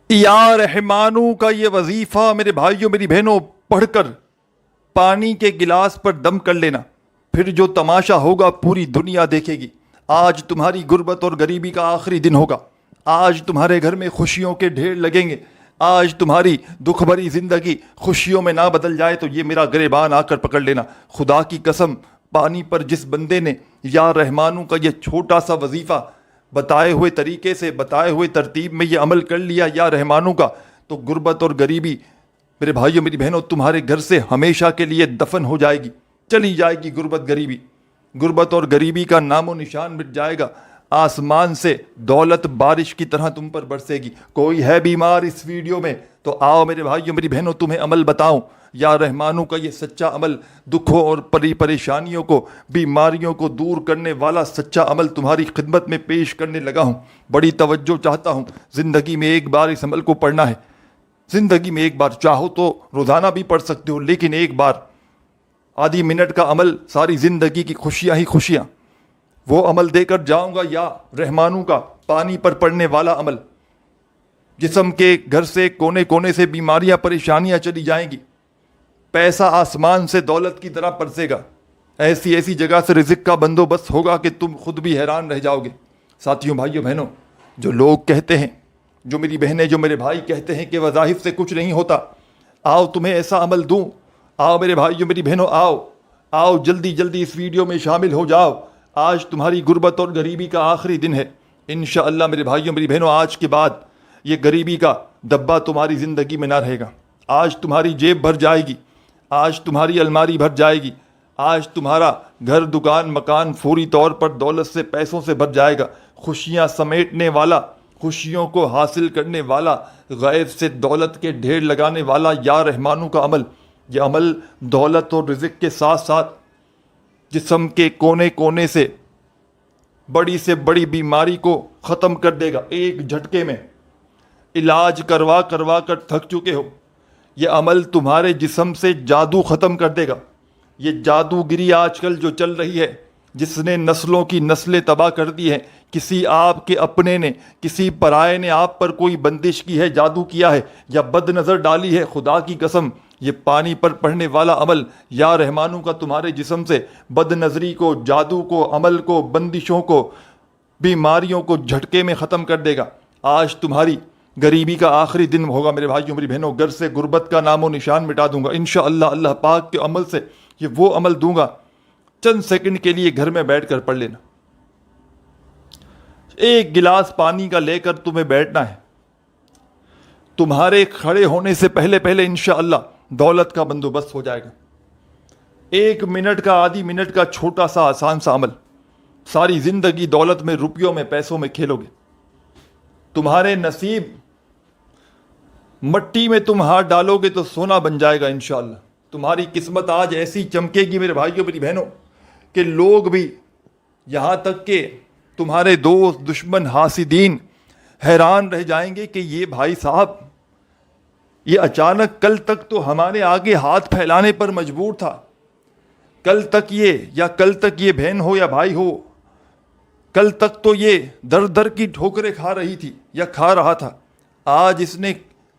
یا رحمانوں کا یہ وظیفہ میرے بھائیوں میری بہنوں پڑھ کر پانی کے گلاس پر دم کر لینا، پھر جو تماشا ہوگا پوری دنیا دیکھے گی۔ آج تمہاری غربت اور غریبی کا آخری دن ہوگا، آج تمہارے گھر میں خوشیوں کے ڈھیر لگیں گے، آج تمہاری دکھ بھری زندگی خوشیوں میں نہ بدل جائے تو یہ میرا گریبان آ کر پکڑ لینا۔ خدا کی قسم، پانی پر جس بندے نے یا رحمانوں کا یہ چھوٹا سا وظیفہ بتائے ہوئے طریقے سے، بتائے ہوئے ترتیب میں یہ عمل کر لیا یا رحمانوں کا، تو غربت اور غریبی میرے بھائیوں میری بہنوں تمہارے گھر سے ہمیشہ کے لیے دفن ہو جائے گی، چلی جائے گی غربت غریبی۔ غربت اور غریبی کا نام و نشان مٹ جائے گا، آسمان سے دولت بارش کی طرح تم پر برسے گی۔ کوئی ہے بیمار اس ویڈیو میں تو آؤ میرے بھائیوں میری بہنوں تمہیں عمل بتاؤں۔ یا رحمانوں کا یہ سچا عمل، دکھوں اور پریشانیوں کو، بیماریوں کو دور کرنے والا سچا عمل تمہاری خدمت میں پیش کرنے لگا ہوں۔ بڑی توجہ چاہتا ہوں، زندگی میں ایک بار اس عمل کو پڑھنا ہے، زندگی میں ایک بار، چاہو تو روزانہ بھی پڑھ سکتے ہو، لیکن ایک بار آدھی منٹ کا عمل، ساری زندگی کی خوشیاں ہی خوشیاں۔ وہ عمل دے کر جاؤں گا یا رحمانوں کا پانی پر پڑنے والا عمل، جسم کے گھر سے کونے کونے سے بیماریاں پریشانیاں چلی جائیں گی، پیسہ آسمان سے دولت کی طرح برسے گا، ایسی ایسی جگہ سے رزق کا بندوبست ہوگا کہ تم خود بھی حیران رہ جاؤ گے۔ ساتھیوں بھائیوں بہنوں، جو لوگ کہتے ہیں، جو میری بہنیں جو میرے بھائی کہتے ہیں کہ وظائف سے کچھ نہیں ہوتا، آؤ تمہیں ایسا عمل دوں۔ آؤ میرے بھائیوں میری بہنوں، آؤ آؤ جلدی جلدی اس ویڈیو میں شامل ہو جاؤ۔ آج تمہاری غربت اور غریبی کا آخری دن ہے، انشاءاللہ میرے بھائیوں میری بہنوں آج کے بعد یہ غریبی کا دبا تمہاری زندگی میں نہ رہے گا۔ آج تمہاری جیب بھر جائے گی، آج تمہاری الماری بھر جائے گی، آج تمہارا گھر دکان مکان فوری طور پر دولت سے پیسوں سے بھر جائے گا۔ خوشیاں سمیٹنے والا، خوشیوں کو حاصل کرنے والا، غیب سے دولت کے ڈھیر لگانے والا یا رحمانوں کا عمل، یہ عمل دولت اور رزق کے ساتھ ساتھ جسم کے کونے کونے سے بڑی سے بڑی بیماری کو ختم کر دے گا ایک جھٹکے میں۔ علاج کروا کروا کر تھک چکے ہو، یہ عمل تمہارے جسم سے جادو ختم کر دے گا۔ یہ جادوگری آج کل جو چل رہی ہے، جس نے نسلوں کی نسلیں تباہ کر دی ہیں، کسی آپ کے اپنے نے، کسی پرائے نے آپ پر کوئی بندش کی ہے، جادو کیا ہے یا بد نظر ڈالی ہے، خدا کی قسم یہ پانی پر پڑھنے والا عمل یا رحمانوں کا تمہارے جسم سے بد نظری کو، جادو کو، عمل کو، بندشوں کو، بیماریوں کو جھٹکے میں ختم کر دے گا۔ آج تمہاری غریبی کا آخری دن ہوگا میرے بھائیوں میری بہنوں، گھر سے غربت کا نام و نشان مٹا دوں گا انشاءاللہ۔ اللہ پاک کے عمل سے یہ وہ عمل دوں گا، چند سیکنڈ کے لیے گھر میں بیٹھ کر پڑھ لینا۔ ایک گلاس پانی کا لے کر تمہیں بیٹھنا ہے، تمہارے کھڑے ہونے سے پہلے پہلے انشاءاللہ دولت کا بندوبست ہو جائے گا۔ ایک منٹ کا، آدھی منٹ کا چھوٹا سا آسان سا عمل، ساری زندگی دولت میں، روپیوں میں، پیسوں میں کھیلو گے۔ تمہارے نصیب، مٹی میں تم ہاتھ ڈالو گے تو سونا بن جائے گا انشاءاللہ۔ تمہاری قسمت آج ایسی چمکے گی میرے بھائیوں میری بہنوں کہ لوگ بھی، یہاں تک کہ تمہارے دوست، دشمن، حاسدین حیران رہ جائیں گے کہ یہ بھائی صاحب یہ اچانک کل تک تو ہمارے آگے ہاتھ پھیلانے پر مجبور تھا، کل تک یہ بہن ہو یا بھائی ہو، کل تک تو یہ در در کی ٹھوکریں کھا رہی تھی یا کھا رہا تھا، آج اس نے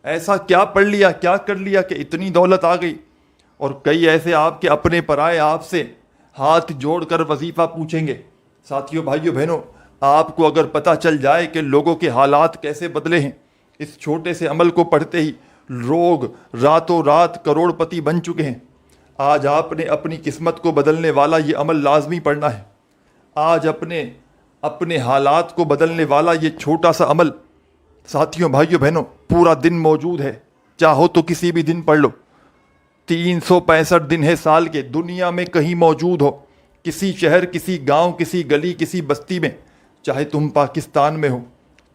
ایسا کیا پڑھ لیا، کیا کر لیا کہ اتنی دولت آ گئی۔ اور کئی ایسے آپ کے اپنے پرائے آپ سے ہاتھ جوڑ کر وظیفہ پوچھیں گے۔ ساتھیوں بھائیوں بہنوں، آپ کو اگر پتہ چل جائے کہ لوگوں کے حالات کیسے بدلے ہیں، اس چھوٹے سے عمل کو پڑھتے ہی لوگ راتوں رات کروڑ پتی بن چکے ہیں۔ آج آپ نے اپنی قسمت کو بدلنے والا یہ عمل لازمی پڑھنا ہے۔ آج اپنے حالات کو بدلنے والا یہ چھوٹا سا عمل، ساتھیوں بھائیوں بہنوں، پورا دن موجود ہے، چاہو تو کسی بھی دن پڑھ لو۔ 365 دن ہے سال کے، دنیا میں کہیں موجود ہو، کسی شہر، کسی گاؤں، کسی گلی، کسی بستی میں، چاہے تم پاکستان میں ہو،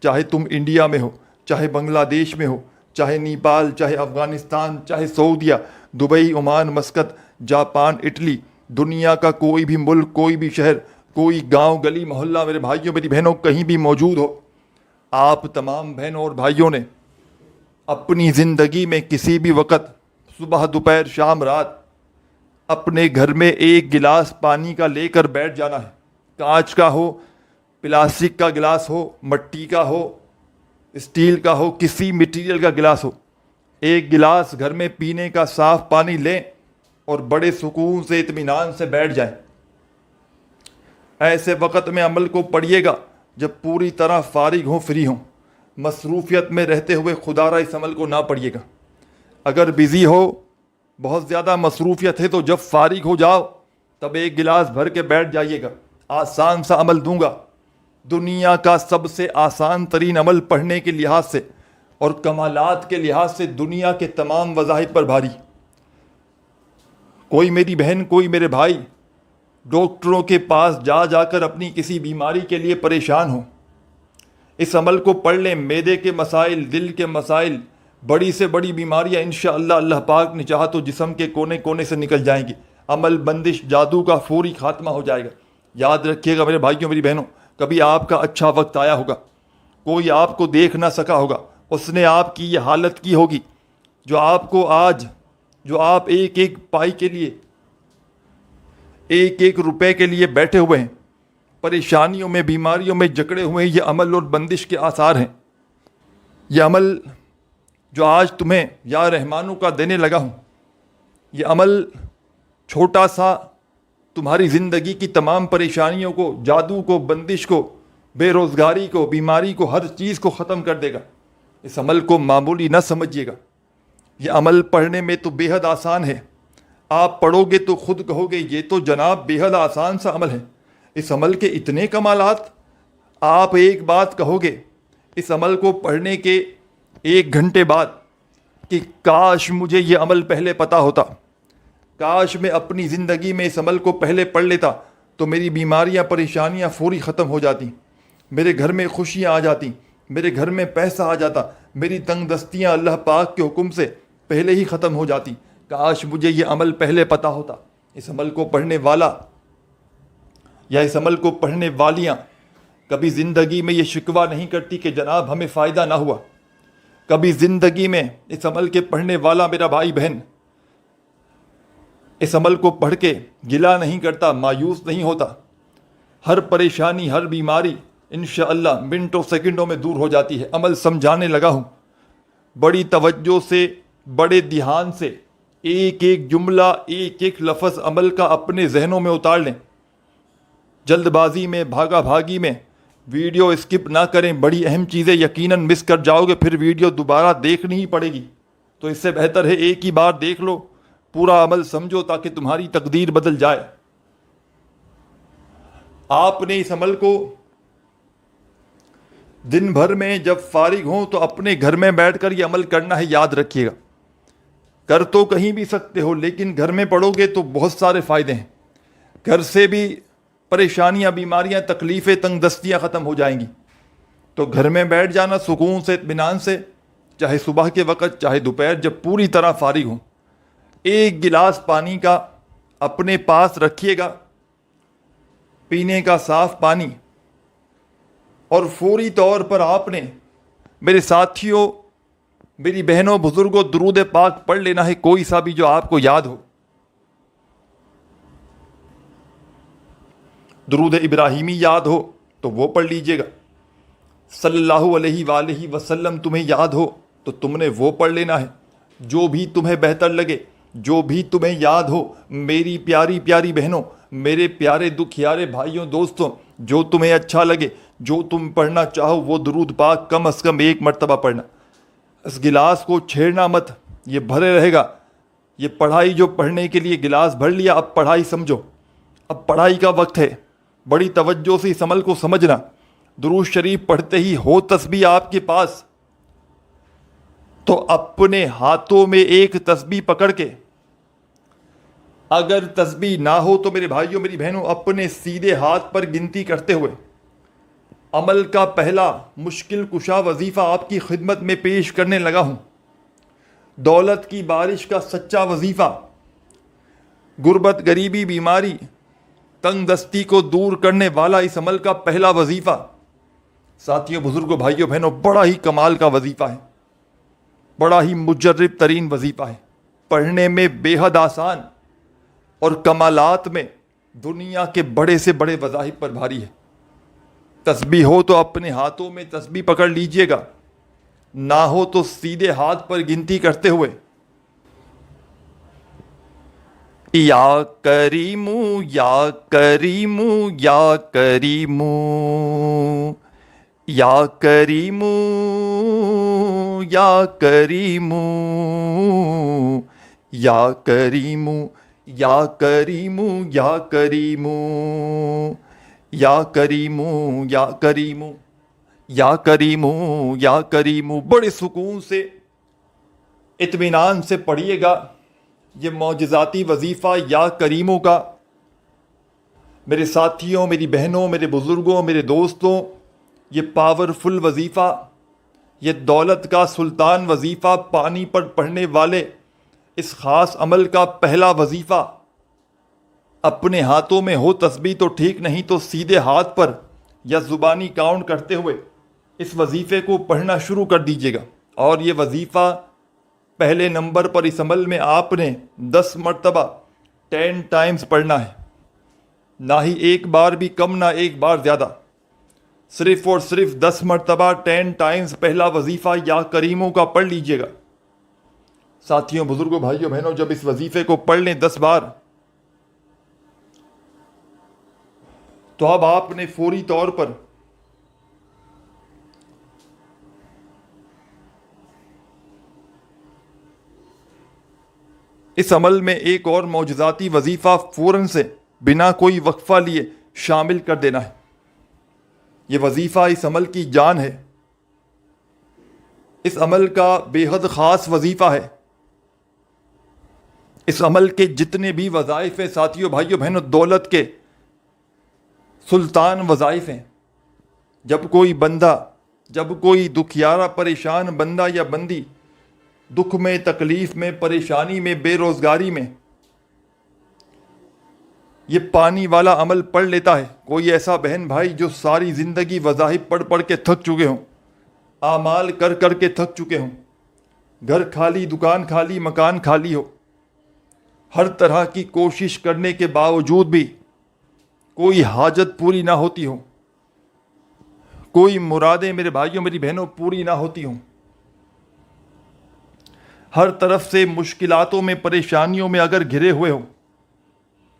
چاہے تم انڈیا میں ہو، چاہے بنگلہ دیش میں ہو، چاہے نیپال، چاہے افغانستان، چاہے سعودیہ، Dubai, Oman, Muscat, Japan, Italy, دنیا کا کوئی بھی ملک، کوئی بھی شہر، کوئی گاؤں گلی محلہ میرے بھائیوں میری بہنوں کہیں بھی موجود ہو، آپ تمام بہنوں اور بھائیوں نے اپنی زندگی میں کسی بھی وقت، صبح، دوپہر، شام، رات، اپنے گھر میں ایک گلاس پانی کا لے کر بیٹھ جانا ہے۔ کانچ کا ہو، پلاسٹک کا گلاس ہو، مٹی کا ہو، اسٹیل کا ہو, کسی مٹیریل کا گلاس ہو, ایک گلاس گھر میں پینے کا صاف پانی لیں اور بڑے سکون سے اطمینان سے بیٹھ جائیں. ایسے وقت میں عمل کو پڑھیے گا جب پوری طرح فارغ ہوں, فری ہوں. مصروفیت میں رہتے ہوئے خدا را اس عمل کو نہ پڑھیے گا. اگر بزی ہو, بہت زیادہ مصروفیت ہے, تو جب فارغ ہو جاؤ تب ایک گلاس بھر کے بیٹھ جائیے گا. آسان سا عمل دوں گا, دنیا کا سب سے آسان ترین عمل پڑھنے کے لحاظ سے اور کمالات کے لحاظ سے دنیا کے تمام وظائف پر بھاری. کوئی میری بہن, کوئی میرے بھائی ڈاکٹروں کے پاس جا جا کر اپنی کسی بیماری کے لیے پریشان ہو, اس عمل کو پڑھ لیں. معدے کے مسائل, دل کے مسائل, بڑی سے بڑی بیماریاں انشاءاللہ اللہ پاک نے چاہا تو جسم کے کونے کونے سے نکل جائیں گی. عمل, بندش, جادو کا فوری خاتمہ ہو جائے گا. یاد رکھیے گا میرے بھائیوں, میری بہنوں, کبھی آپ کا اچھا وقت آیا ہوگا, کوئی آپ کو دیکھ نہ سکا ہوگا, اس نے آپ کی یہ حالت کی ہوگی جو آپ کو آج, جو آپ ایک ایک پائی کے لیے, ایک ایک روپے کے لیے بیٹھے ہوئے ہیں, پریشانیوں میں, بیماریوں میں جکڑے ہوئے ہیں. یہ عمل اور بندش کے آثار ہیں. یہ عمل جو آج تمہیں یا رحمانوں کا دینے لگا ہوں, یہ عمل چھوٹا سا تمہاری زندگی کی تمام پریشانیوں کو, جادو کو, بندش کو, بے روزگاری کو, بیماری کو, ہر چیز کو ختم کر دے گا. اس عمل کو معمولی نہ سمجھیے گا. یہ عمل پڑھنے میں تو بے حد آسان ہے. آپ پڑھو گے تو خود کہو گے یہ تو جناب بے حد آسان سا عمل ہے. اس عمل کے اتنے کمالات. آپ ایک بات کہو گے اس عمل کو پڑھنے کے 1 گھنٹے بعد کہ کاش مجھے یہ عمل پہلے پتہ ہوتا, کاش میں اپنی زندگی میں اس عمل کو پہلے پڑھ لیتا تو میری بیماریاں, پریشانیاں فوری ختم ہو جاتی, میرے گھر میں خوشیاں آ جاتی, میرے گھر میں پیسہ آ جاتا, میری تنگ دستیاں اللہ پاک کے حکم سے پہلے ہی ختم ہو جاتی. کاش مجھے یہ عمل پہلے پتہ ہوتا. اس عمل کو پڑھنے والا یا اس عمل کو پڑھنے والیاں کبھی زندگی میں یہ شکوہ نہیں کرتی کہ جناب ہمیں فائدہ نہ ہوا. کبھی زندگی میں اس عمل کے پڑھنے والا میرا بھائی بہن اس عمل کو پڑھ کے گلہ نہیں کرتا, مایوس نہیں ہوتا. ہر پریشانی, ہر بیماری انشاءاللہ منٹوں سیکنڈوں میں دور ہو جاتی ہے. عمل سمجھانے لگا ہوں, بڑی توجہ سے, بڑے دھیان سے ایک ایک جملہ, ایک ایک لفظ عمل کا اپنے ذہنوں میں اتار لیں. جلد بازی میں, بھاگا بھاگی میں ویڈیو اسکپ نہ کریں. بڑی اہم چیزیں یقیناً مس کر جاؤ گے, پھر ویڈیو دوبارہ دیکھنی ہی پڑے گی. تو اس سے بہتر ہے ایک ہی بار دیکھ لو, پورا عمل سمجھو تاکہ تمہاری تقدیر بدل جائے. آپ نے اس عمل کو دن بھر میں جب فارغ ہوں تو اپنے گھر میں بیٹھ کر یہ عمل کرنا ہے. یاد رکھیے گا, کر تو کہیں بھی سکتے ہو لیکن گھر میں پڑھو گے تو بہت سارے فائدے ہیں. گھر سے بھی پریشانیاں, بیماریاں, تکلیفیں, تنگ دستیاں ختم ہو جائیں گی. تو گھر میں بیٹھ جانا سکون سے, اطمینان سے, چاہے صبح کے وقت چاہے دوپہر, جب پوری طرح فارغ ہوں. ایک گلاس پانی کا اپنے پاس رکھیے گا, پینے کا صاف پانی, اور فوری طور پر آپ نے میرے ساتھیوں, میری بہنوں, بزرگوں, درود پاک پڑھ لینا ہے, کوئی سا بھی جو آپ کو یاد ہو. درود ابراہیمی یاد ہو تو وہ پڑھ لیجئے گا. صلی اللہ علیہ وآلہ وسلم تمہیں یاد ہو تو تم نے وہ پڑھ لینا ہے. جو بھی تمہیں بہتر لگے, جو بھی تمہیں یاد ہو, میری پیاری پیاری بہنوں, میرے پیارے دکھیارے بھائیوں, دوستوں, جو تمہیں اچھا لگے, جو تم پڑھنا چاہو وہ درود پاک کم از کم 1 مرتبہ پڑھنا. اس گلاس کو چھیڑنا مت, یہ بھرے رہے گا. یہ پڑھائی جو پڑھنے کے لیے گلاس بھر لیا, اب پڑھائی سمجھو, اب پڑھائی کا وقت ہے. بڑی توجہ سے اس عمل کو سمجھنا. درود شریف پڑھتے ہی ہو تسبیح آپ کے پاس تو اپنے ہاتھوں میں ایک تسبیح پکڑ کے, اگر تسبیح نہ ہو تو میرے بھائیوں, میری بہنوں, اپنے سیدھے ہاتھ پر گنتی کرتے ہوئے عمل کا پہلا مشکل کشا وظیفہ آپ کی خدمت میں پیش کرنے لگا ہوں. دولت کی بارش کا سچا وظیفہ, غربت, غریبی, بیماری, تنگ دستی کو دور کرنے والا اس عمل کا پہلا وظیفہ. ساتھیوں, بزرگوں, بھائیوں, بہنوں, بڑا ہی کمال کا وظیفہ ہے, بڑا ہی مجرب ترین وظیفہ ہے. پڑھنے میں بے حد آسان اور کمالات میں دنیا کے بڑے سے بڑے وظائف پر بھاری ہے. تسبیح ہو تو اپنے ہاتھوں میں تسبیح پکڑ لیجئے گا. نہ ہو تو سیدھے ہاتھ پر گنتی کرتے ہوئے یا کریمو یا کریمو یا کریمو یا کریمو یا کریمو یا کریمو یا کریمو یا کریمو یا کریمو یا کریمو یا کریمو یا کریمو. بڑے سکون سے اطمینان سے پڑھیے گا یہ معجزاتی وظیفہ یا کریموں کا. میرے ساتھیوں، میری بہنوں، میرے بزرگوں، میرے دوستوں، یہ پاورفل وظیفہ، یہ دولت کا سلطان وظیفہ، پانی پر پڑھنے والے اس خاص عمل کا پہلا وظیفہ. اپنے ہاتھوں میں ہو تسبیح تو ٹھیک، نہیں تو سیدھے ہاتھ پر یا زبانی کاؤنٹ کرتے ہوئے اس وظیفے کو پڑھنا شروع کر دیجیے گا. اور یہ وظیفہ پہلے نمبر پر اس عمل میں آپ نے 10 مرتبہ 10 ٹائمز پڑھنا ہے. نہ ہی ایک بار بھی کم، نہ ایک بار زیادہ، صرف اور صرف 10 مرتبہ 10 ٹائمز پہلا وظیفہ یا کریموں کا پڑھ لیجیے گا. ساتھیوں، بزرگوں، بھائیوں، بہنوں، جب اس وظیفے کو پڑھ لیں 10 بار تو اب آپ نے فوری طور پر اس عمل میں ایک اور معجزاتی وظیفہ فوراً سے بنا کوئی وقفہ لیے شامل کر دینا ہے. یہ وظیفہ اس عمل کی جان ہے، اس عمل کا بے حد خاص وظیفہ ہے. اس عمل کے جتنے بھی وظائف ہیں ساتھیوں، بھائیوں، بہنوں، دولت کے سلطان وظائف ہیں. جب کوئی بندہ، جب کوئی دکھیارا پریشان بندہ یا بندی دکھ میں، تکلیف میں، پریشانی میں، بے روزگاری میں یہ پانی والا عمل پڑھ لیتا ہے. کوئی ایسا بہن بھائی جو ساری زندگی وظائف پڑھ پڑھ کے تھک چکے ہوں، اعمال کر کر کے تھک چکے ہوں، گھر خالی، دکان خالی، مکان خالی ہو، ہر طرح کی کوشش کرنے کے باوجود بھی کوئی حاجت پوری نہ ہوتی ہو، کوئی مرادیں میرے بھائیوں، میری بہنوں پوری نہ ہوتی ہوں، ہر طرف سے مشکلاتوں میں، پریشانیوں میں اگر گھرے ہوئے ہوں،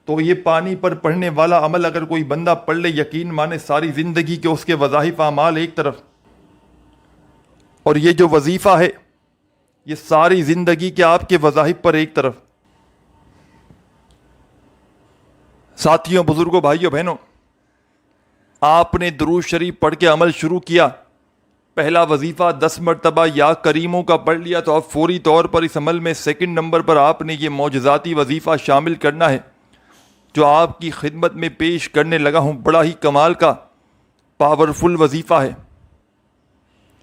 تو یہ پانی پر پڑھنے والا عمل اگر کوئی بندہ پڑھ لے، یقین مانے ساری زندگی کے اس کے وظائف اعمال ایک طرف، اور یہ جو وظیفہ ہے یہ ساری زندگی کے آپ کے وظائف پر ایک طرف. ساتھیوں، بزرگوں، بھائیوں، بہنوں، آپ نے درود شریف پڑھ کے عمل شروع کیا، پہلا وظیفہ 10 مرتبہ یا کریموں کا پڑھ لیا، تو اب فوری طور پر اس عمل میں سیکنڈ نمبر پر آپ نے یہ معجزاتی وظیفہ شامل کرنا ہے جو آپ کی خدمت میں پیش کرنے لگا ہوں. بڑا ہی کمال کا پاورفل وظیفہ ہے.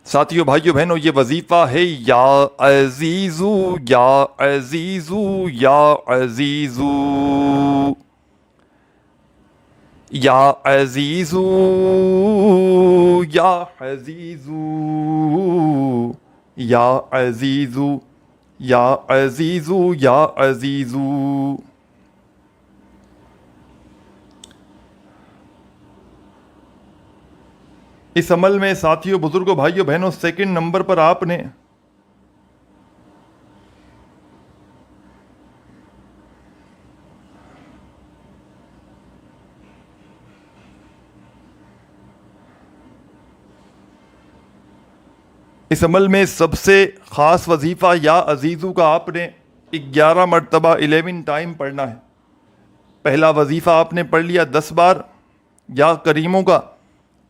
ساتھیوں، بھائیوں، بہنوں، یہ وظیفہ ہے یا عزیزو یا عزیزو یا عزیزو یا عزیزو یا عزیزو یا عزیزو یا عزیزو یا عزیزو. اس عمل میں ساتھیوں، بزرگوں، بھائیوں، بہنوں، سیکنڈ نمبر پر آپ نے اس عمل میں سب سے خاص وظیفہ یا عزیزو کا آپ نے 11 مرتبہ 11 ٹائم پڑھنا ہے. پہلا وظیفہ آپ نے پڑھ لیا 10 بار یا کریموں کا،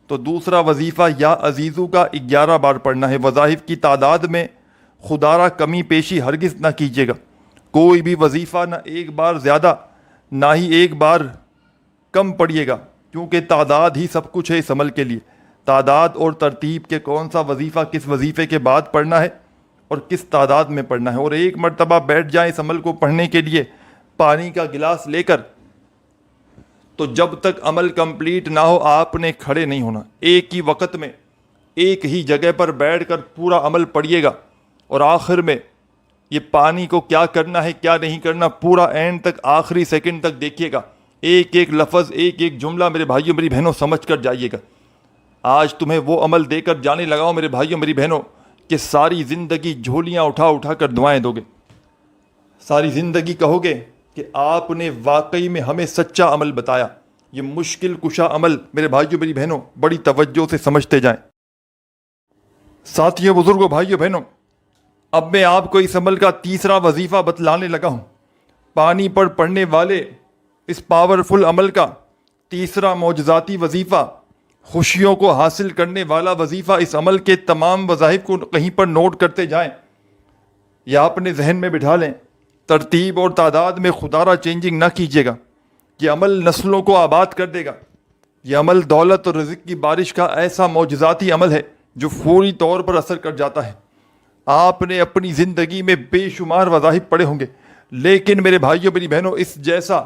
تو دوسرا وظیفہ یا عزیزو کا 11 بار پڑھنا ہے. وظائف کی تعداد میں خدا را کمی پیشی ہرگز نہ کیجیے گا. کوئی بھی وظیفہ نہ ایک بار زیادہ، نہ ہی ایک بار کم پڑھیے گا، کیونکہ تعداد ہی سب کچھ ہے اس عمل کے لیے. تعداد اور ترتیب کے کون سا وظیفہ کس وظیفے کے بعد پڑھنا ہے اور کس تعداد میں پڑھنا ہے. اور ایک مرتبہ بیٹھ جائیں اس عمل کو پڑھنے کے لیے پانی کا گلاس لے کر، تو جب تک عمل کمپلیٹ نہ ہو آپ نے کھڑے نہیں ہونا. ایک ہی وقت میں ایک ہی جگہ پر بیٹھ کر پورا عمل پڑھیے گا، اور آخر میں یہ پانی کو کیا کرنا ہے، کیا نہیں کرنا، پورا اینڈ تک، آخری سیکنڈ تک دیکھیے گا. ایک ایک لفظ، ایک ایک جملہ میرے بھائیوں، میری بہنوں سمجھ کر جائیے گا. آج تمہیں وہ عمل دے کر جانے لگا ہوں میرے بھائیوں، میری بہنوں، کہ ساری زندگی جھولیاں اٹھا اٹھا کر دعائیں دو گے، ساری زندگی کہو گے کہ آپ نے واقعی میں ہمیں سچا عمل بتایا۔ یہ مشکل کشا عمل میرے بھائیوں میری بہنوں بڑی توجہ سے سمجھتے جائیں۔ ساتھیوں، بزرگوں، بھائیوں بہنوں، اب میں آپ کو اس عمل کا تیسرا وظیفہ بتلانے لگا ہوں۔ پانی پر پڑنے والے اس پاورفل عمل کا تیسرا معجزاتی وظیفہ، خوشیوں کو حاصل کرنے والا وظیفہ، اس عمل کے تمام وظائف کو کہیں پر نوٹ کرتے جائیں یا اپنے ذہن میں بٹھا لیں۔ ترتیب اور تعداد میں خدارہ چینجنگ نہ کیجیے گا، یہ عمل نسلوں کو آباد کر دے گا۔ یہ عمل دولت اور رزق کی بارش کا ایسا معجزاتی عمل ہے جو فوری طور پر اثر کر جاتا ہے۔ آپ نے اپنی زندگی میں بے شمار وظائف پڑھے ہوں گے، لیکن میرے بھائیوں میری بہنوں، اس جیسا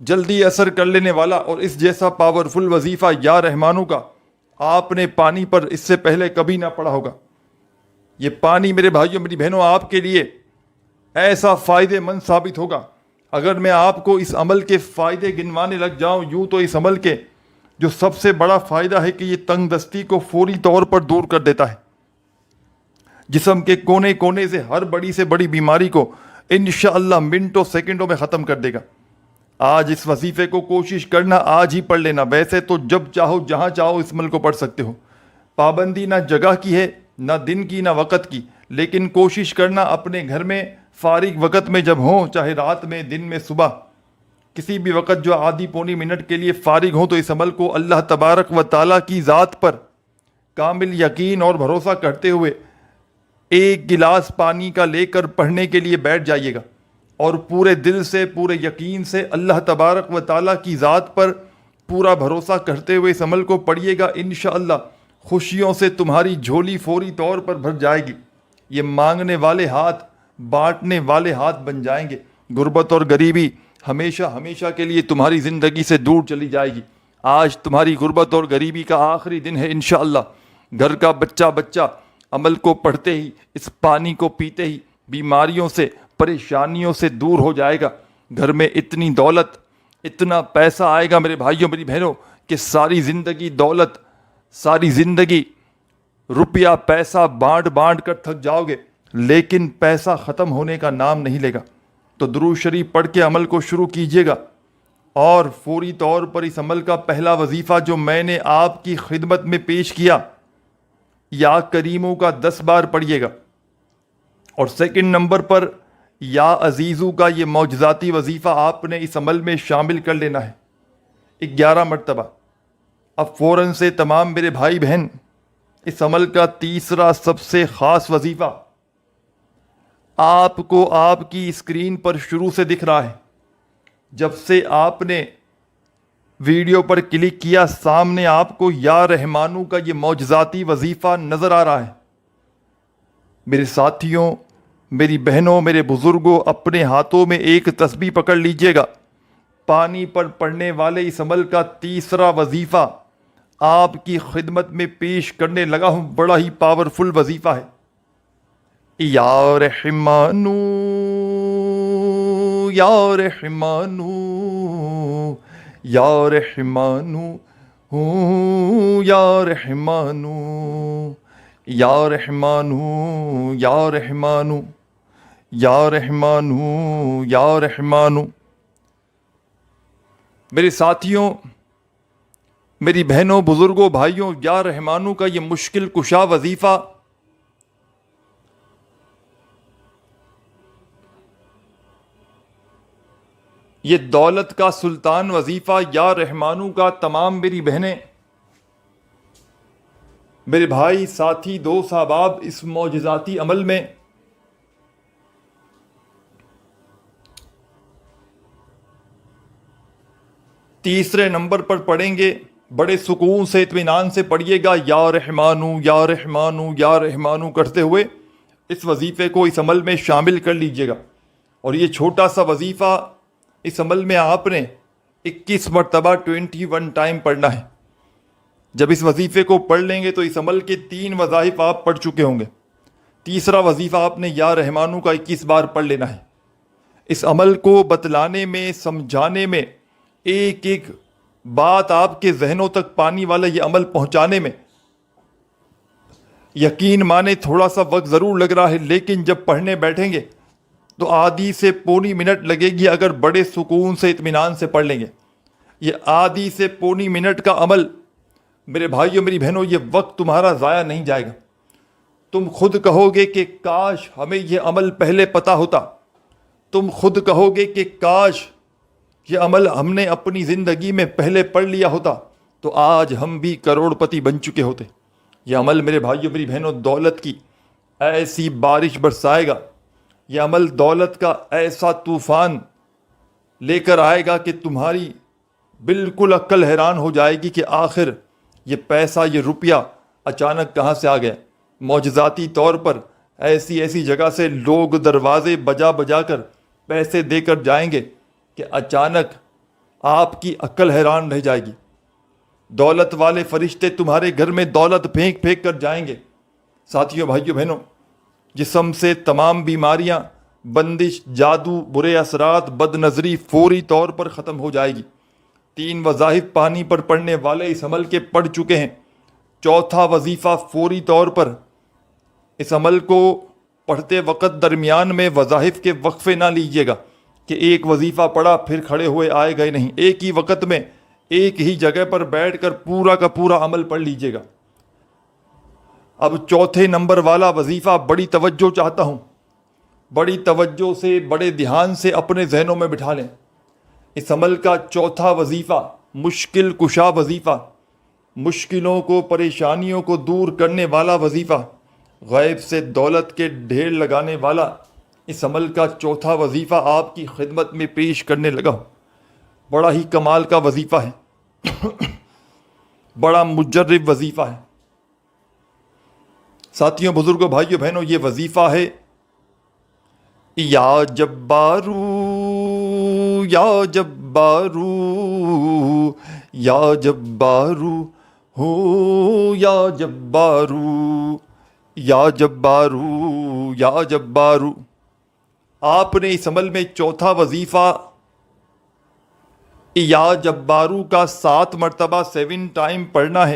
جلدی اثر کر لینے والا اور اس جیسا پاورفل وظیفہ یا رحمانوں کا آپ نے پانی پر اس سے پہلے کبھی نہ پڑھا ہوگا۔ یہ پانی میرے بھائیوں میری بہنوں آپ کے لیے ایسا فائدے مند ثابت ہوگا۔ اگر میں آپ کو اس عمل کے فائدے گنوانے لگ جاؤں یوں تو اس عمل کے جو سب سے بڑا فائدہ ہے کہ یہ تنگ دستی کو فوری طور پر دور کر دیتا ہے۔ جسم کے کونے کونے سے ہر بڑی سے بڑی بیماری کو انشاءاللہ منٹوں سیکنڈوں میں ختم کر دے گا۔ آج اس وظیفے کو کوشش کرنا، آج ہی پڑھ لینا۔ ویسے تو جب چاہو جہاں چاہو اس عمل کو پڑھ سکتے ہو، پابندی نہ جگہ کی ہے، نہ دن کی، نہ وقت کی، لیکن کوشش کرنا اپنے گھر میں فارغ وقت میں جب ہوں، چاہے رات میں، دن میں، صبح، کسی بھی وقت جو آدھی پونی منٹ کے لیے فارغ ہوں، تو اس عمل کو اللہ تبارک و تعالیٰ کی ذات پر کامل یقین اور بھروسہ کرتے ہوئے ایک گلاس پانی کا لے کر پڑھنے کے لیے بیٹھ جائیے گا، اور پورے دل سے، پورے یقین سے اللہ تبارک و تعالیٰ کی ذات پر پورا بھروسہ کرتے ہوئے اس عمل کو پڑھیے گا۔ انشاءاللہ خوشیوں سے تمہاری جھولی فوری طور پر بھر جائے گی۔ یہ مانگنے والے ہاتھ بانٹنے والے ہاتھ بن جائیں گے۔ غربت اور غریبی ہمیشہ ہمیشہ کے لیے تمہاری زندگی سے دور چلی جائے گی۔ آج تمہاری غربت اور غریبی کا آخری دن ہے انشاءاللہ۔ گھر کا بچہ بچہ عمل کو پڑھتے ہی، اس پانی کو پیتے ہی بیماریوں سے، پریشانیوں سے دور ہو جائے گا۔ گھر میں اتنی دولت، اتنا پیسہ آئے گا میرے بھائیوں میری بہنوں کہ ساری زندگی دولت، ساری زندگی روپیہ پیسہ بانٹ بانٹ کر تھک جاؤ گے، لیکن پیسہ ختم ہونے کا نام نہیں لے گا۔ تو درود شریف پڑھ کے عمل کو شروع کیجیے گا، اور فوری طور پر اس عمل کا پہلا وظیفہ جو میں نے آپ کی خدمت میں پیش کیا، یا کریموں کا 10 بار پڑھیے گا، اور سیکنڈ نمبر پر یا عزیزو کا یہ معجزاتی وظیفہ آپ نے اس عمل میں شامل کر لینا ہے 11 مرتبہ۔ اب فوراً سے تمام میرے بھائی بہن، اس عمل کا تیسرا سب سے خاص وظیفہ آپ کو آپ کی اسکرین پر شروع سے دکھ رہا ہے۔ جب سے آپ نے ویڈیو پر کلک کیا، سامنے آپ کو یا رحمانو کا یہ معجزاتی وظیفہ نظر آ رہا ہے۔ میرے ساتھیوں، میری بہنوں، میرے بزرگوں، اپنے ہاتھوں میں ایک تسبیح پکڑ لیجئے گا۔ پانی پر پڑنے والے اس عمل کا تیسرا وظیفہ آپ کی خدمت میں پیش کرنے لگا ہوں۔ بڑا ہی پاورفل وظیفہ ہے۔ یا رحمانو، یا رحمانو، یا رحمانو، یا رحمانو، یا رحمانو، یا رحمانو، یا رحمانو، یا رحمانو۔ میرے ساتھیوں، میری بہنوں، بزرگوں، بھائیوں، یا رحمانو کا یہ مشکل کشا وظیفہ یہ دولت کا سلطان وظیفہ یا رحمانو کا تمام میری بہنیں، میرے بھائی، ساتھی، دوست، احباب، اس معجزاتی عمل میں تیسرے نمبر پر پڑھیں گے۔ بڑے سکون سے، اطمینان سے پڑھیے گا، یا رحمانو، یا رحمانو، یا رحمانو کرتے ہوئے اس وظیفے کو اس عمل میں شامل کر لیجئے گا۔ اور یہ چھوٹا سا وظیفہ اس عمل میں آپ نے 21 مرتبہ 21 ٹائم پڑھنا ہے۔ جب اس وظیفے کو پڑھ لیں گے تو اس عمل کے 3 وظائف آپ پڑھ چکے ہوں گے۔ تیسرا وظیفہ آپ نے یا رحمانو کا 21 بار پڑھ لینا ہے۔ اس عمل کو بتلانے میں، سمجھانے میں، ایک ایک بات آپ کے ذہنوں تک پانی والا یہ عمل پہنچانے میں یقین مانے تھوڑا سا وقت ضرور لگ رہا ہے، لیکن جب پڑھنے بیٹھیں گے تو آدھی سے پونی منٹ لگے گی اگر بڑے سکون سے اطمینان سے پڑھ لیں گے۔ یہ آدھی سے پونی منٹ کا عمل میرے بھائیوں میری بہنوں، یہ وقت تمہارا ضائع نہیں جائے گا۔ تم خود کہو گے کہ کاش ہمیں یہ عمل پہلے پتہ ہوتا، تم خود کہو گے کہ کاش یہ عمل ہم نے اپنی زندگی میں پہلے پڑھ لیا ہوتا تو آج ہم بھی کروڑ پتی بن چکے ہوتے۔ یہ عمل میرے بھائیوں میری بہنوں دولت کی ایسی بارش برسائے گا، یہ عمل دولت کا ایسا طوفان لے کر آئے گا کہ تمہاری بالکل عقل حیران ہو جائے گی کہ آخر یہ پیسہ، یہ روپیہ اچانک کہاں سے آ گیا۔ معجزاتی طور پر ایسی ایسی جگہ سے لوگ دروازے بجا بجا کر پیسے دے کر جائیں گے کہ اچانک آپ کی عقل حیران رہ جائے گی۔ دولت والے فرشتے تمہارے گھر میں دولت پھینک پھینک کر جائیں گے۔ ساتھیوں، بھائیوں، بہنوں، جسم سے تمام بیماریاں، بندش، جادو، برے اثرات، بد نظری فوری طور پر ختم ہو جائے گی۔ 3 وظائف پانی پر پڑھنے والے اس عمل کے پڑھ چکے ہیں۔ 4تھا وظیفہ فوری طور پر اس عمل کو پڑھتے وقت درمیان میں وظائف کے وقفے نہ لیجیے گا کہ ایک وظیفہ پڑھا پھر کھڑے ہوئے آئے گئے، نہیں، ایک ہی وقت میں ایک ہی جگہ پر بیٹھ کر پورا کا پورا عمل پڑھ لیجیے گا۔ اب 4تھے نمبر والا وظیفہ بڑی توجہ چاہتا ہوں، بڑی توجہ سے، بڑے دھیان سے اپنے ذہنوں میں بٹھا لیں۔ اس عمل کا 4تھا وظیفہ مشکل کشا وظیفہ، مشکلوں کو، پریشانیوں کو دور کرنے والا وظیفہ، غیب سے دولت کے ڈھیر لگانے والا اس عمل کا 4تھا وظیفہ آپ کی خدمت میں پیش کرنے لگا ہوں۔ بڑا ہی کمال کا وظیفہ ہے، بڑا مجرب وظیفہ ہے۔ ساتھیوں، بزرگوں، بھائیوں، بہنوں، یہ وظیفہ ہے یا جبارو یا جبارو یا جبارو ہو یا جبارو یا جبارو یا جبارو۔ آپ نے اس عمل میں 4تھا وظیفہ یا جبارو کا 7 مرتبہ 7 ٹائم پڑھنا ہے۔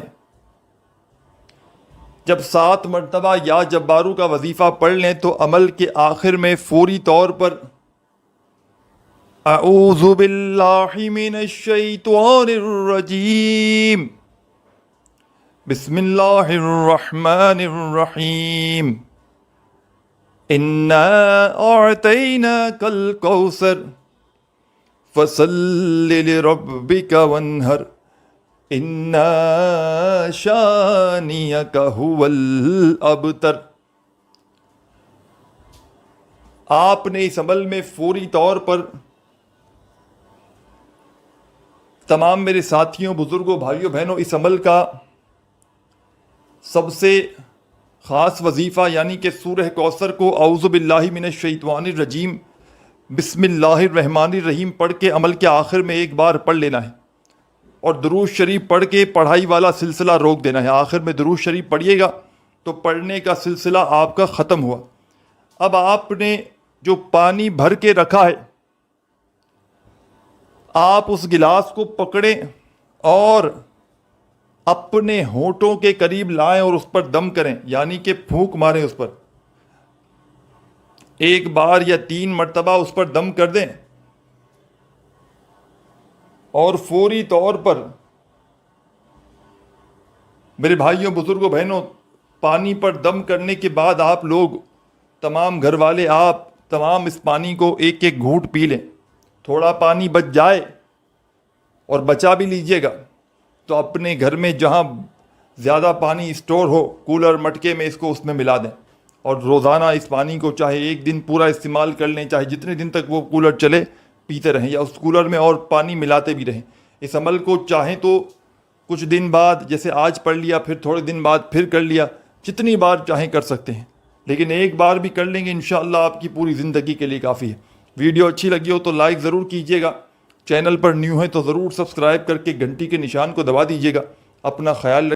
جب 7 مرتبہ یا جبارو کا وظیفہ پڑھ لیں تو عمل کے آخر میں فوری طور پر اعوذ باللہ من الشیطان الرجیم، بسم اللہ الرحمن الرحیم، انا اعطیناک الکوثر فصل لربک وانہر انا شانیک هو الابتر۔ آپ نے اس عمل میں فوری طور پر تمام میرے ساتھیوں، بزرگوں، بھائیوں، بہنوں، اس عمل کا سب سے خاص وظیفہ یعنی کہ سورہ کوثر کو اعوذ باللہ من الشیطان الرجیم بسم اللہ الرحمن الرحیم پڑھ کے عمل کے آخر میں ایک بار پڑھ لینا ہے، اور درود شریف پڑھ کے پڑھائی والا سلسلہ روک دینا ہے۔ آخر میں درود شریف پڑھیے گا تو پڑھنے کا سلسلہ آپ کا ختم ہوا۔ اب آپ نے جو پانی بھر کے رکھا ہے، آپ اس گلاس کو پکڑیں اور اپنے ہونٹوں کے قریب لائیں اور اس پر دم کریں، یعنی کہ پھونک ماریں اس پر۔ 1 بار یا 3 مرتبہ اس پر دم کر دیں، اور فوری طور پر میرے بھائیوں، بزرگوں، بہنوں، پانی پر دم کرنے کے بعد آپ لوگ تمام گھر والے، آپ تمام اس پانی کو ایک ایک گھونٹ پی لیں۔ تھوڑا پانی بچ جائے اور بچا بھی لیجئے گا تو اپنے گھر میں جہاں زیادہ پانی اسٹور ہو، کولر، مٹکے میں، اس میں ملا دیں، اور روزانہ اس پانی کو چاہے 1 دن پورا استعمال کر لیں، چاہے جتنے دن تک وہ کولر چلے پیتے رہیں، یا اس کولر میں اور پانی ملاتے بھی رہیں۔ اس عمل کو چاہیں تو کچھ دن بعد، جیسے آج پڑھ لیا، پھر تھوڑے دن بعد پھر کر لیا، جتنی بار چاہیں کر سکتے ہیں، لیکن 1 بار بھی کر لیں گے انشاءاللہ آپ کی پوری زندگی کے لیے کافی ہے۔ ویڈیو اچھی لگی ہو تو لائک ضرور کیجیے گا، چینل پر نیو ہے تو ضرور سبسکرائب کر کے گھنٹی کے نشان کو دبا دیجیے گا۔ اپنا خیال رکھیں۔